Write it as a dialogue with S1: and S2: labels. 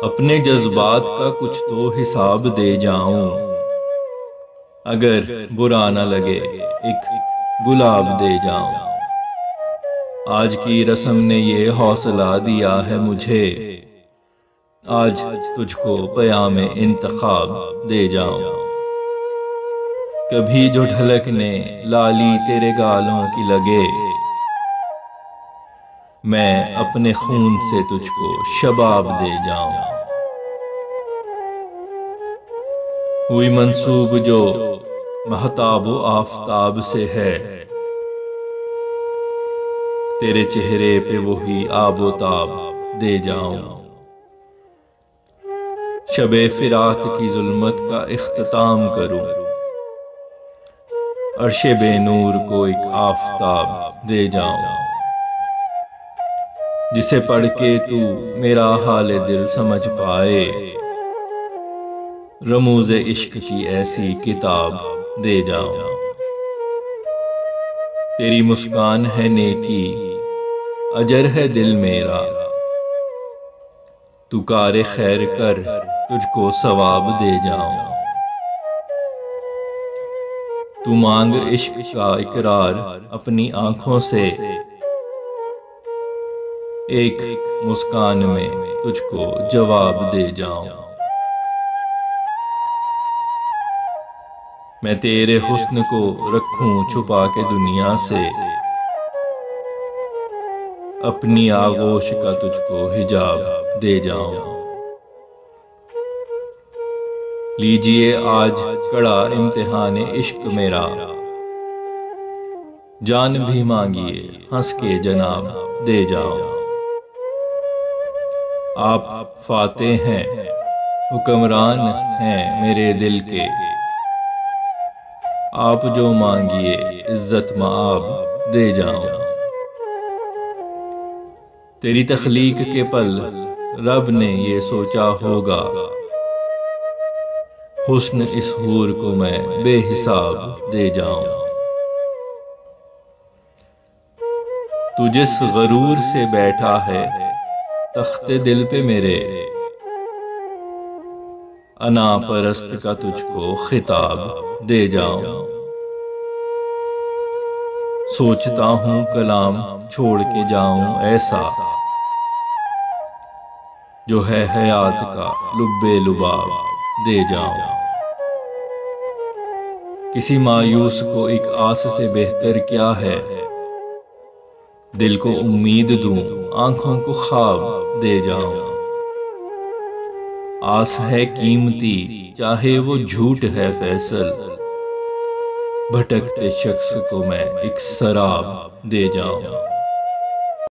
S1: अपने जज्बात का कुछ तो हिसाब दे जाऊं, अगर बुरा न लगे एक गुलाब दे जाऊं। आज की रस्म ने ये हौसला दिया है मुझे, आज तुझको पयाम इंतखाब दे जाऊं। कभी जो ढलकने लाली तेरे गालों की लगे, मैं अपने खून से तुझको शबाब दे जाऊं। हुई मंसूब जो महताब आफताब से है, तेरे चेहरे पे वही आबोताब दे जाऊं। शबे फिराक की जुल्मत का इख्तिताम करूं, अर्शे बेनूर को एक आफताब दे जाऊं। जिसे पढ़ के तू मेरा हाल दिल समझ पाए, रमूज़े इश्क की ऐसी किताब दे जाऊं। तेरी मुस्कान है नेकी, अजर है दिल मेरा, तू कारे खैर कर तुझको सवाब दे जाऊं। तू मांग इश्क का इकरार अपनी आंखों से, एक मुस्कान में तुझको जवाब दे जाऊं। मैं तेरे हुस्न को रखूं छुपा के दुनिया से, अपनी आगोश का तुझको हिजाब दे जाऊं। लीजिए आज कड़ा इम्तिहान इश्क मेरा, जान भी मांगिए हंस के जनाब दे जाऊं। आप फातेह हैं, हुक्मरान हैं मेरे दिल के, आप जो मांगिए इज्जत माब दे जाऊं। तेरी तख्लीक के पल रब ने ये सोचा होगा, हुस्न इस हूर को मैं बेहिसाब दे जाऊं। तू जिस गरूर से बैठा है तख्ते दिल पे मेरे, अना परस्त का तुझको खिताब दे जाऊं। सोचता हूं कलाम छोड़ के जाऊं ऐसा, जो है हयात का लुब्बे लुबाब दे जाऊं। किसी मायूस को एक आस से बेहतर क्या है, दिल को उम्मीद दूं आंखों को ख्वाब दे जाऊं। आस है कीमती चाहे वो झूठ है फैसल, भटकते शख्स को मैं एक सराब दे जाऊं।